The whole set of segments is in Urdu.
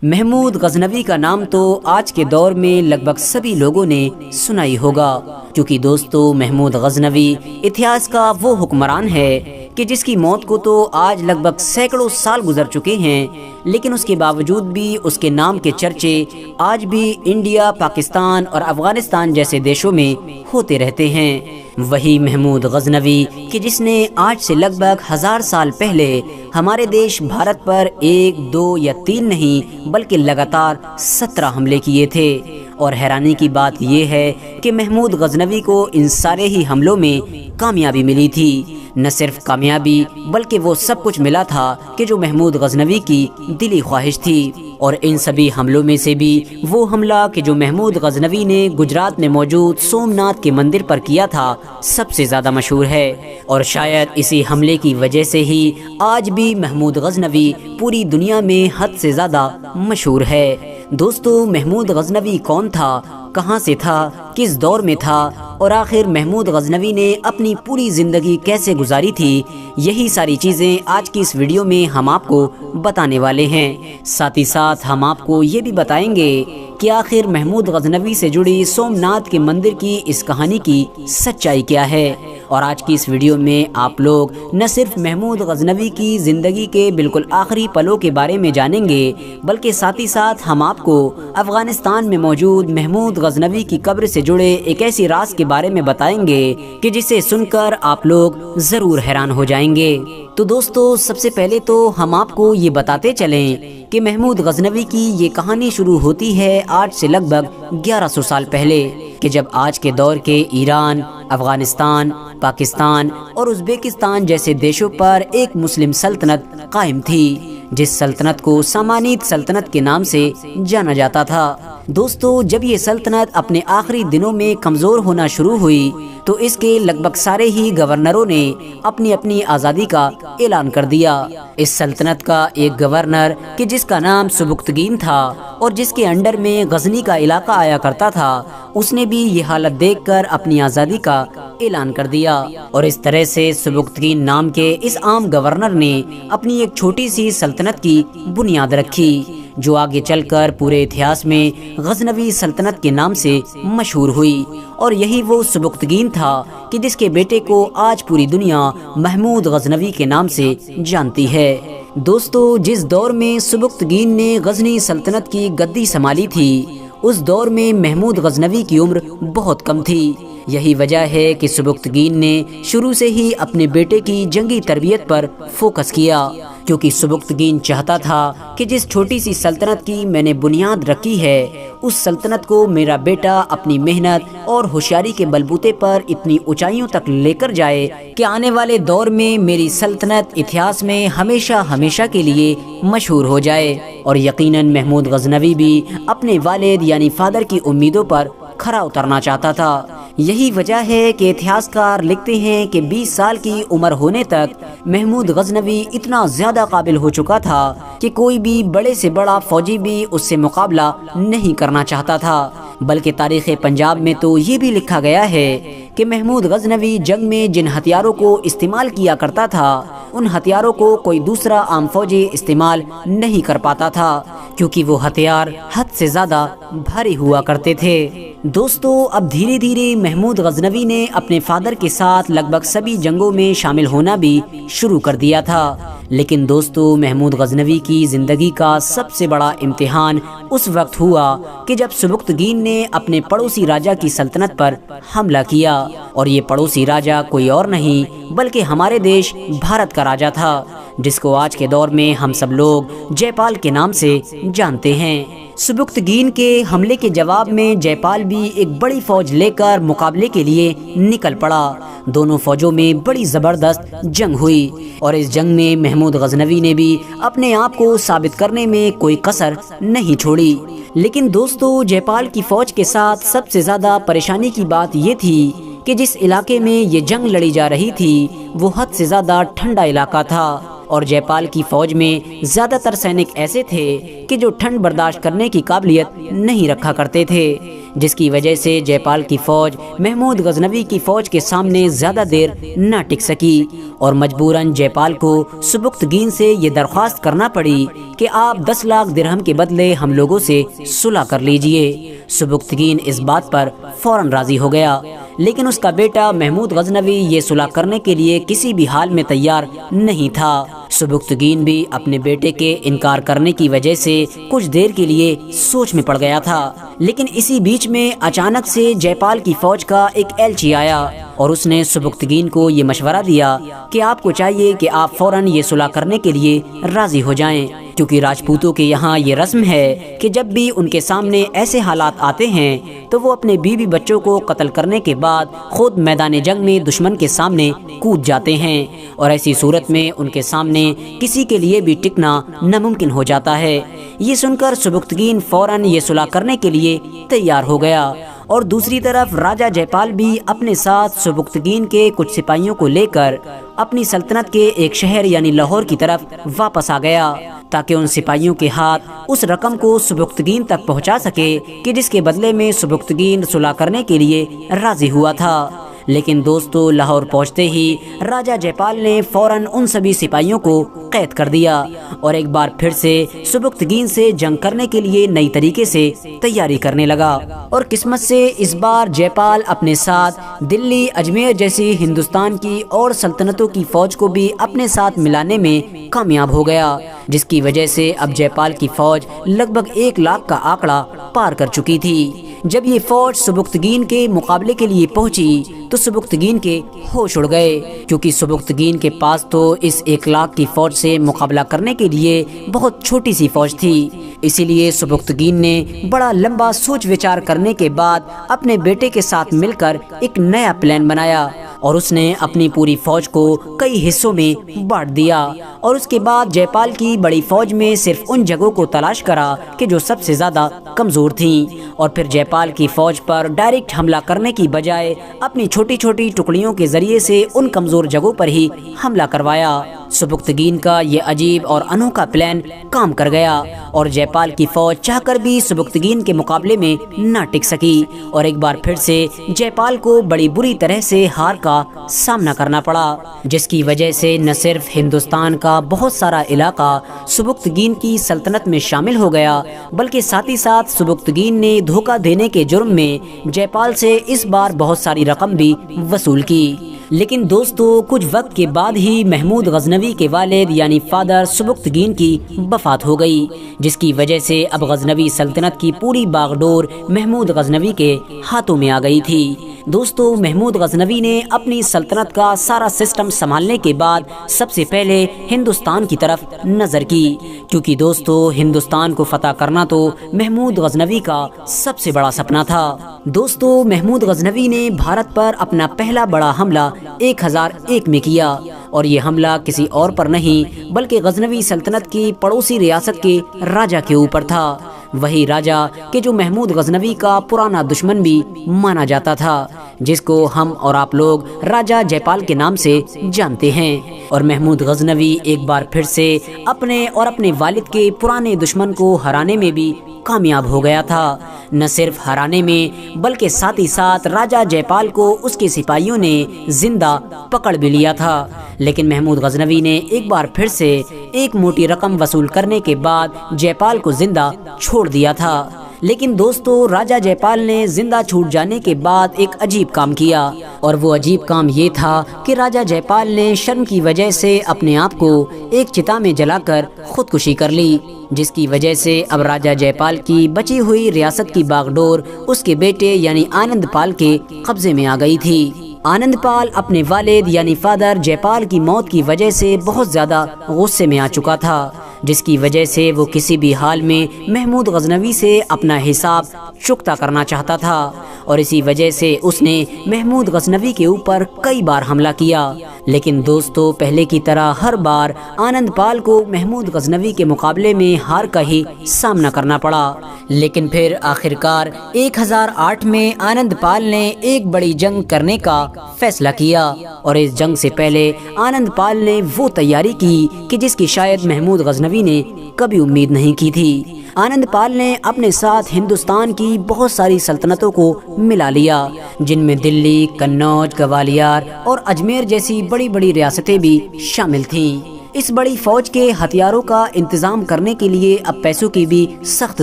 محمود غزنوی کا نام تو آج کے دور میں لگ بھگ سبھی لوگوں نے سنا ہی ہوگا، کیونکہ دوستو محمود غزنوی اتہاس کا وہ حکمران ہے کہ جس کی موت کو تو آج لگ بھگ سینکڑوں سال گزر چکے ہیں، لیکن اس کے باوجود بھی اس کے نام کے چرچے آج بھی انڈیا، پاکستان اور افغانستان جیسے دیشوں میں ہوتے رہتے ہیں۔ وہی محمود غزنوی کہ جس نے آج سے لگ بھگ 1000 سال پہلے ہمارے دیش بھارت پر 1، 2 یا 3 نہیں بلکہ لگاتار 17 حملے کیے تھے، اور حیرانی کی بات یہ ہے کہ محمود غزنوی کو ان سارے ہی حملوں میں کامیابی ملی تھی۔ نہ صرف کامیابی بلکہ وہ سب کچھ ملا تھا کہ جو محمود غزنوی کی دلی خواہش تھی، اور ان سبھی حملوں میں سے بھی وہ حملہ کہ جو محمود غزنوی نے گجرات میں موجود سومناتھ کے مندر پر کیا تھا سب سے زیادہ مشہور ہے، اور شاید اسی حملے کی وجہ سے ہی آج بھی محمود غزنوی پوری دنیا میں حد سے زیادہ مشہور ہے۔ دوستو محمود غزنوی کون تھا، کہاں سے تھا، کس دور میں تھا، اور آخر محمود غزنوی نے اپنی پوری زندگی کیسے گزاری تھی، یہی ساری چیزیں آج کی اس ویڈیو میں ہم آپ کو بتانے والے ہیں۔ ساتھ ہی ساتھ ہم آپ کو یہ بھی بتائیں گے کہ آخر محمود غزنوی سے جڑی سومناتھ کے مندر کی اس کہانی کی سچائی کیا ہے۔ اور آج کی اس ویڈیو میں آپ لوگ نہ صرف محمود غزنوی کی زندگی کے بالکل آخری پلوں کے بارے میں جانیں گے، بلکہ ساتھ ہی ساتھ ہم آپ کو افغانستان میں موجود محمود غزنوی کی قبر سے جڑے ایک ایسی راز کے بارے میں بتائیں گے کہ جسے سن کر آپ لوگ ضرور حیران ہو جائیں گے۔ تو دوستو سب سے پہلے تو ہم آپ کو یہ بتاتے چلیں کہ محمود غزنوی کی یہ کہانی شروع ہوتی ہے آج سے لگ بھگ 1100 سال پہلے، کہ جب آج کے دور کے ایران، افغانستان، پاکستان اور ازبیکستان جیسے دیشوں پر ایک مسلم سلطنت قائم تھی، جس سلطنت کو سامانید سلطنت کے نام سے جانا جاتا تھا۔ دوستو جب یہ سلطنت اپنے آخری دنوں میں کمزور ہونا شروع ہوئی تو اس کے لگ بھگ سارے ہی گورنروں نے اپنی اپنی آزادی کا اعلان کر دیا۔ اس سلطنت کا ایک گورنر کہ جس کا نام سبکتگین تھا اور جس کے انڈر میں غزنی کا علاقہ آیا کرتا تھا، اس نے بھی یہ حالت دیکھ کر اپنی آزادی کا اعلان کر دیا، اور اس طرح سے سبکتگین نام کے اس عام گورنر نے اپنی ایک چھوٹی سی سلطنت کی بنیاد رکھی، جو آگے چل کر پورے اتہاس میں غزنوی سلطنت کے نام سے مشہور ہوئی۔ اور یہی وہ سبکتگین تھا کہ جس کے بیٹے کو آج پوری دنیا محمود غزنوی کے نام سے جانتی ہے۔ دوستو جس دور میں سبکتگین نے غزنی سلطنت کی گدی سنبھالی تھی، اس دور میں محمود غزنوی کی عمر بہت کم تھی۔ یہی وجہ ہے کہ سبکتگین نے شروع سے ہی اپنے بیٹے کی جنگی تربیت پر فوکس کیا، کیونکہ سبکتگین چاہتا تھا کہ جس چھوٹی سی سلطنت کی میں نے بنیاد رکھی ہے، اس سلطنت کو میرا بیٹا اپنی محنت اور ہوشیاری کے بلبوتے پر اتنی اونچائیوں تک لے کر جائے کہ آنے والے دور میں میری سلطنت اتہاس میں ہمیشہ ہمیشہ کے لیے مشہور ہو جائے۔ اور یقیناً محمود غزنوی بھی اپنے والد یعنی فادر کی امیدوں پر کھرا اترنا چاہتا تھا۔ یہی وجہ ہے کہ اتہاس کار لکھتے ہیں کہ 20 سال کی عمر ہونے تک محمود غزنوی اتنا زیادہ قابل ہو چکا تھا کہ کوئی بھی بڑے سے بڑا فوجی بھی اس سے مقابلہ نہیں کرنا چاہتا تھا، بلکہ تاریخ پنجاب میں تو یہ بھی لکھا گیا ہے کہ محمود غزنوی جنگ میں جن ہتھیاروں کو استعمال کیا کرتا تھا، ان ہتھیاروں کو کوئی دوسرا عام فوجی استعمال نہیں کر پاتا تھا، کیونکہ وہ ہتھیار حد سے زیادہ بھاری ہوا کرتے تھے۔ دوستو اب دھیرے دھیرے محمود غزنوی نے اپنے فادر کے ساتھ لگ بھگ سبھی جنگوں میں شامل ہونا بھی شروع کر دیا تھا، لیکن دوستو محمود غزنوی کی زندگی کا سب سے بڑا امتحان اس وقت ہوا کہ جب سبکتگین نے اپنے پڑوسی راجا کی سلطنت پر حملہ کیا، اور یہ پڑوسی راجا کوئی اور نہیں بلکہ ہمارے دیش بھارت کا راجا تھا، جس کو آج کے دور میں ہم سب لوگ جے پال کے نام سے جانتے ہیں۔ سبکتگین کے حملے کے جواب میں جے پال بھی ایک بڑی فوج لے کر مقابلے کے لیے نکل پڑا۔ دونوں فوجوں میں بڑی زبردست جنگ ہوئی، اور اس جنگ میں محمود غزنوی نے بھی اپنے آپ کو ثابت کرنے میں کوئی کسر نہیں چھوڑی۔ لیکن دوستو جے پال کی فوج کے ساتھ سب سے زیادہ پریشانی کی بات یہ تھی کہ جس علاقے میں یہ جنگ لڑی جا رہی تھی وہ حد سے زیادہ ٹھنڈا علاقہ تھا، اور جے پال کی فوج میں زیادہ تر سینک ایسے تھے کہ جو ٹھنڈ برداشت کرنے کی قابلیت نہیں رکھا کرتے تھے، جس کی وجہ سے جے پال کی فوج محمود غزنوی کی فوج کے سامنے زیادہ دیر نہ ٹک سکی اور مجبوراً جے پال کو سبکتگین سے یہ درخواست کرنا پڑی کہ آپ 10 لاکھ درہم کے بدلے ہم لوگوں سے صلح کر لیجئے۔ سبکتگین اس بات پر فوراً راضی ہو گیا، لیکن اس کا بیٹا محمود غزنوی یہ صلح کرنے کے لیے کسی بھی حال میں تیار نہیں تھا۔ سبکتگین بھی اپنے بیٹے کے انکار کرنے کی وجہ سے کچھ دیر کے لیے سوچ میں پڑ گیا تھا، لیکن اسی بیچ میں اچانک سے جے پال کی فوج کا ایک ایلچی آیا اور اس نے سبکتگین کو یہ مشورہ دیا کہ آپ کو چاہیے کہ آپ فوراً یہ صلح کرنے کے لیے راضی ہو جائیں، کیونکہ راجپوتوں کے یہاں یہ رسم ہے کہ جب بھی ان کے سامنے ایسے حالات آتے ہیں تو وہ اپنے بیوی بچوں کو قتل کرنے کے بعد خود میدان جنگ میں دشمن کے سامنے کود جاتے ہیں، اور ایسی صورت میں ان کے سامنے کسی کے لیے بھی ٹکنا ناممکن ہو جاتا ہے۔ یہ سن کر سبکتگین فوراً یہ صلح کرنے کے لیے تیار ہو گیا، اور دوسری طرف راجہ جے پال بھی اپنے ساتھ سبکتگین کے کچھ سپاہیوں کو لے کر اپنی سلطنت کے ایک شہر یعنی لاہور کی طرف واپس آ گیا، تاکہ ان سپاہیوں کے ہاتھ اس رقم کو سبکتگین تک پہنچا سکے کہ جس کے بدلے میں سبکتگین صلح کرنے کے لیے راضی ہوا تھا۔ لیکن دوستو، لاہور پہنچتے ہی راجہ جے پال نے فوراً ان سبھی سپاہیوں کو قید کر دیا اور ایک بار پھر سے سبکتگین سے جنگ کرنے کے لیے نئی طریقے سے تیاری کرنے لگا، اور قسمت سے اس بار جے پال اپنے ساتھ دلی، اجمیر جیسی ہندوستان کی اور سلطنتوں کی فوج کو بھی اپنے ساتھ ملانے میں کامیاب ہو گیا، جس کی وجہ سے اب جے پال کی فوج لگ بھگ 1 لاکھ کا آنکڑا پار کر چکی تھی۔ جب یہ فوج سبکتگین کے مقابلے کے لیے پہنچی تو سبکتگین کے ہوش اڑ گئے، کیونکہ سبکتگین کے پاس تو اس 1 لاکھ کی فوج سے مقابلہ کرنے کے لیے بہت چھوٹی سی فوج تھی۔ اسی لیے سبکتگین نے بڑا لمبا سوچ وچار کرنے کے بعد اپنے بیٹے کے ساتھ مل کر ایک نیا پلان بنایا، اور اس نے اپنی پوری فوج کو کئی حصوں میں بانٹ دیا، اور اس کے بعد جے پال کی بڑی فوج میں صرف ان جگہوں کو تلاش کرا کہ جو سب سے زیادہ کمزور تھیں، اور پھر جے پال کی فوج پر ڈائریکٹ حملہ کرنے کی بجائے اپنی چھوٹی چھوٹی ٹکڑیوں کے ذریعے سے ان کمزور جگہوں پر ہی حملہ کروایا۔ سبکتگین کا یہ عجیب اور انوکھا پلان کام کر گیا، اور جے پال کی فوج چاہ کر بھی سبکتگین کے مقابلے میں نہ ٹک سکی، اور ایک بار پھر سے جے پال کو بڑی بری طرح سے ہار کا سامنا کرنا پڑا، جس کی وجہ سے نہ صرف ہندوستان کا بہت سارا علاقہ سبکتگین کی سلطنت میں شامل ہو گیا، بلکہ ساتھ ہی ساتھ سبکتگین نے دھوکہ دینے کے جرم میں جے پال سے اس بار بہت ساری رقم بھی وصول کی۔ لیکن دوستو، کچھ وقت کے بعد ہی محمود غزنوی کے والد یعنی فادر سبکتگین کی وفات ہو گئی، جس کی وجہ سے اب غزنوی سلطنت کی پوری باغ ڈور محمود غزنوی کے ہاتھوں میں آ گئی تھی۔ دوستو، محمود غزنوی نے اپنی سلطنت کا سارا سسٹم سنبھالنے کے بعد سب سے پہلے ہندوستان کی طرف نظر کی، کیونکہ دوستو ہندوستان کو فتح کرنا تو محمود غزنوی کا سب سے بڑا سپنا تھا۔ دوستو، محمود غزنوی نے بھارت پر اپنا پہلا بڑا حملہ 1001 میں کیا، اور یہ حملہ کسی اور پر نہیں بلکہ غزنوی سلطنت کی پڑوسی ریاست کے راجہ کے اوپر تھا، وہی راجہ کہ جو محمود غزنوی کا پرانا دشمن بھی مانا جاتا تھا، جس کو ہم اور آپ لوگ راجہ جے پال کے نام سے جانتے ہیں۔ اور محمود غزنوی ایک بار پھر سے اپنے اور اپنے والد کے پرانے دشمن کو ہرانے میں بھی کامیاب ہو گیا تھا، نہ صرف ہرانے میں بلکہ ساتھ ہی ساتھ راجہ جے پال کو اس کے سپاہیوں نے زندہ پکڑ بھی لیا تھا۔ لیکن محمود غزنوی نے ایک بار پھر سے ایک موٹی رقم وصول کرنے کے بعد جے پال کو زندہ چھوڑ دیا تھا۔ لیکن دوستو، راجہ جے پال نے زندہ چھوٹ جانے کے بعد ایک عجیب کام کیا، اور وہ عجیب کام یہ تھا کہ راجہ جے پال نے شرم کی وجہ سے اپنے آپ کو ایک چتا میں جلا کر خودکشی کر لی، جس کی وجہ سے اب راجہ جے پال کی بچی ہوئی ریاست کی باغ ڈور اس کے بیٹے یعنی آنند پال کے قبضے میں آ گئی تھی۔ آنند پال اپنے والد یعنی فادر جے پال کی موت کی وجہ سے بہت زیادہ غصے میں آ چکا تھا، جس کی وجہ سے وہ کسی بھی حال میں محمود غزنوی سے اپنا حساب چکتا کرنا چاہتا تھا، اور اسی وجہ سے اس نے محمود غزنوی کے اوپر کئی بار حملہ کیا۔ لیکن دوستو پہلے کی طرح ہر بار آنند پال کو محمود غزنوی کے مقابلے میں ہار کا ہی سامنا کرنا پڑا، لیکن پھر آخرکار 1008 میں آنند پال نے ایک بڑی جنگ کرنے کا فیصلہ کیا، اور اس جنگ سے پہلے آنند پال نے وہ تیاری کی کہ جس کی شاید محمود غزنوی نے کبھی امید نہیں کی تھی۔ آنند پال نے اپنے ساتھ ہندوستان کی بہت ساری سلطنتوں کو ملا لیا، جن میں دلی، قنوج، گوالیار اور اجمیر جیسی بڑی بڑی ریاستیں بھی شامل تھیں۔ اس بڑی فوج کے ہتھیاروں کا انتظام کرنے کے لیے اب پیسوں کی بھی سخت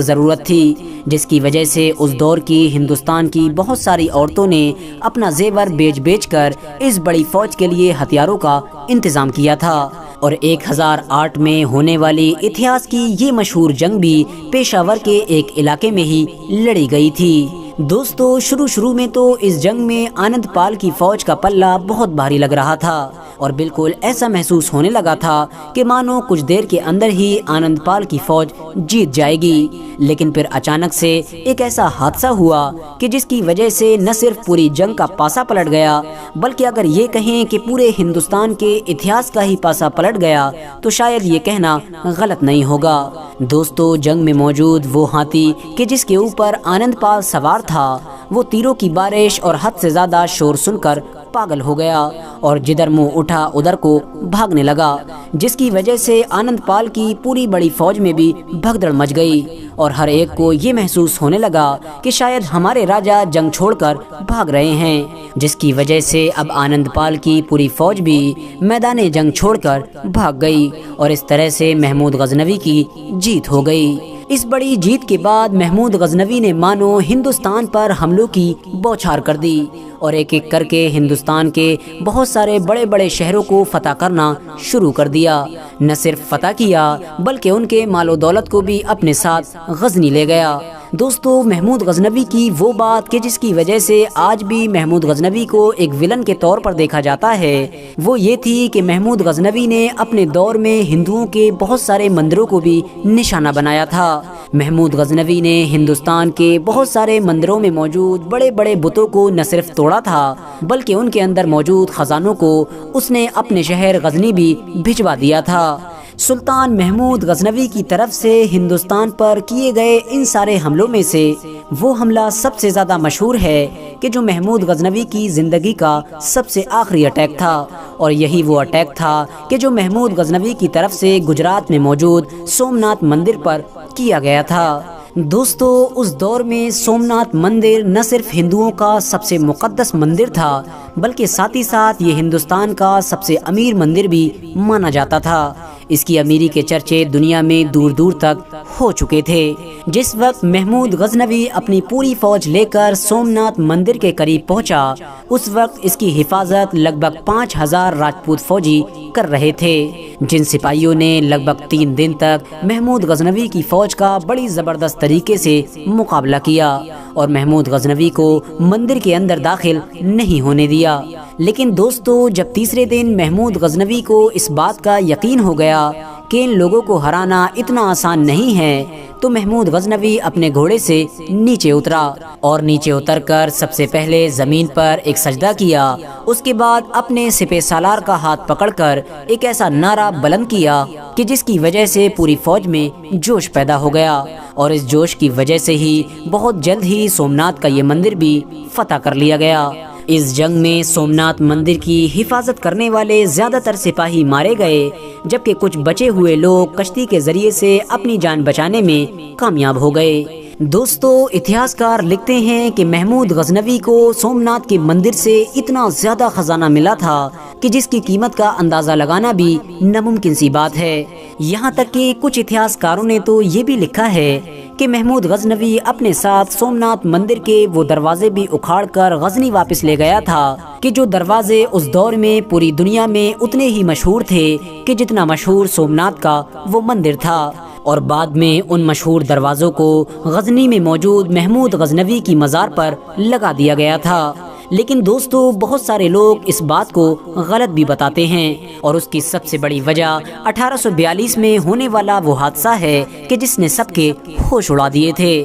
ضرورت تھی، جس کی وجہ سے اس دور کی ہندوستان کی بہت ساری عورتوں نے اپنا زیور بیچ کر اس بڑی فوج کے لیے ہتھیاروں کا انتظام کیا تھا، اور 1008 میں ہونے والی اتہاس کی یہ مشہور جنگ بھی پشاور کے ایک علاقے میں ہی لڑی گئی تھی۔ دوستو شروع میں تو اس جنگ میں آنند پال کی فوج کا پلہ بہت بھاری لگ رہا تھا، اور بالکل ایسا محسوس ہونے لگا تھا کہ مانو کچھ دیر کے اندر ہی آنند پال کی فوج جیت جائے گی، لیکن پھر اچانک سے ایک ایسا حادثہ ہوا کہ جس کی وجہ سے نہ صرف پوری جنگ کا پاسا پلٹ گیا، بلکہ اگر یہ کہیں کہ پورے ہندوستان کے اتہاس کا ہی پاسا پلٹ گیا تو شاید یہ کہنا غلط نہیں ہوگا۔ دوستو جنگ میں موجود وہ ہاتھی کہ جس کے اوپر آنند پال سوار تھا، وہ تیروں کی بارش اور حد سے زیادہ شور سن کر پاگل ہو گیا، اور جدھر منہ اٹھا ادھر کو بھاگنے لگا، جس کی وجہ سے آنند پال کی پوری بڑی فوج میں بھی بھگدڑ مچ گئی، اور ہر ایک کو یہ محسوس ہونے لگا کہ شاید ہمارے راجا جنگ چھوڑ کر بھاگ رہے ہیں، جس کی وجہ سے اب آنند پال کی پوری فوج بھی میدان جنگ چھوڑ کر بھاگ گئی، اور اس طرح سے محمود غزنوی کی جیت ہو گئی۔ اس بڑی جیت کے بعد محمود غزنوی نے مانو ہندوستان پر حملوں کی بوچھار کر دی، اور ایک ایک کر کے ہندوستان کے بہت سارے بڑے بڑے شہروں کو فتح کرنا شروع کر دیا۔ نہ صرف فتح کیا بلکہ ان کے مال و دولت کو بھی اپنے ساتھ غزنی لے گیا۔ دوستو محمود غزنوی کی وہ بات کہ جس کی وجہ سے آج بھی محمود غزنوی کو ایک ویلن کے طور پر دیکھا جاتا ہے، وہ یہ تھی کہ محمود غزنوی نے اپنے دور میں ہندوؤں کے بہت سارے مندروں کو بھی نشانہ بنایا تھا۔ محمود غزنوی نے ہندوستان کے بہت سارے مندروں میں موجود بڑے بڑے بتوں کو نہ صرف توڑا تھا بلکہ ان کے اندر موجود خزانوں کو اس نے اپنے شہر غزنی بھی بھجوا دیا تھا۔ سلطان محمود غزنوی کی طرف سے ہندوستان پر کیے گئے ان سارے حملوں میں سے وہ حملہ سب سے زیادہ مشہور ہے کہ جو محمود غزنوی کی زندگی کا سب سے آخری اٹیک تھا، اور یہی وہ اٹیک تھا کہ جو محمود غزنوی کی طرف سے گجرات میں موجود سومناتھ مندر پر کیا گیا تھا۔ دوستو اس دور میں سومناتھ مندر نہ صرف ہندوؤں کا سب سے مقدس مندر تھا بلکہ ساتھ ہی ساتھ یہ ہندوستان کا سب سے امیر مندر بھی مانا جاتا تھا۔ اس کی امیری کے چرچے دنیا میں دور دور تک ہو چکے تھے۔ جس وقت محمود غزنوی اپنی پوری فوج لے کر سومناتھ مندر کے قریب پہنچا، اس وقت اس کی حفاظت لگ بھگ 5000 راجپوت فوجی کر رہے تھے، جن سپاہیوں نے لگ بھگ 3 دن تک محمود غزنوی کی فوج کا بڑی زبردست طریقے سے مقابلہ کیا، اور محمود غزنوی کو مندر کے اندر داخل نہیں ہونے دیا۔ لیکن دوستو جب تیسرے دن محمود غزنوی کو اس بات کا یقین ہو گیا کہ ان لوگوں کو ہرانا اتنا آسان نہیں ہے، تو محمود غزنوی اپنے گھوڑے سے نیچے اترا، اور نیچے اتر کر سب سے پہلے زمین پر ایک سجدہ کیا۔ اس کے بعد اپنے سپہ سالار کا ہاتھ پکڑ کر ایک ایسا نعرہ بلند کیا کہ جس کی وجہ سے پوری فوج میں جوش پیدا ہو گیا، اور اس جوش کی وجہ سے ہی بہت جلد ہی سومناتھ کا یہ مندر بھی فتح کر لیا گیا۔ اس جنگ میں سومناتھ مندر کی حفاظت کرنے والے زیادہ تر سپاہی مارے گئے، جبکہ کچھ بچے ہوئے لوگ کشتی کے ذریعے سے اپنی جان بچانے میں کامیاب ہو گئے۔ دوستو اتہاسکار لکھتے ہیں کہ محمود غزنوی کو سومناتھ کے مندر سے اتنا زیادہ خزانہ ملا تھا کہ جس کی قیمت کا اندازہ لگانا بھی ناممکن سی بات ہے۔ یہاں تک کہ کچھ اتہاسکاروں نے تو یہ بھی لکھا ہے کہ محمود غزنوی اپنے ساتھ سومناتھ مندر کے وہ دروازے بھی اکھاڑ کر غزنی واپس لے گیا تھا کہ جو دروازے اس دور میں پوری دنیا میں اتنے ہی مشہور تھے کہ جتنا مشہور سومناتھ کا وہ مندر تھا، اور بعد میں ان مشہور دروازوں کو غزنی میں موجود محمود غزنوی کی مزار پر لگا دیا گیا تھا۔ لیکن دوستو بہت سارے لوگ اس بات کو غلط بھی بتاتے ہیں، اور اس کی سب سے بڑی وجہ 1842 میں ہونے والا وہ حادثہ ہے کہ جس نے سب کے ہوش اڑا دیے تھے۔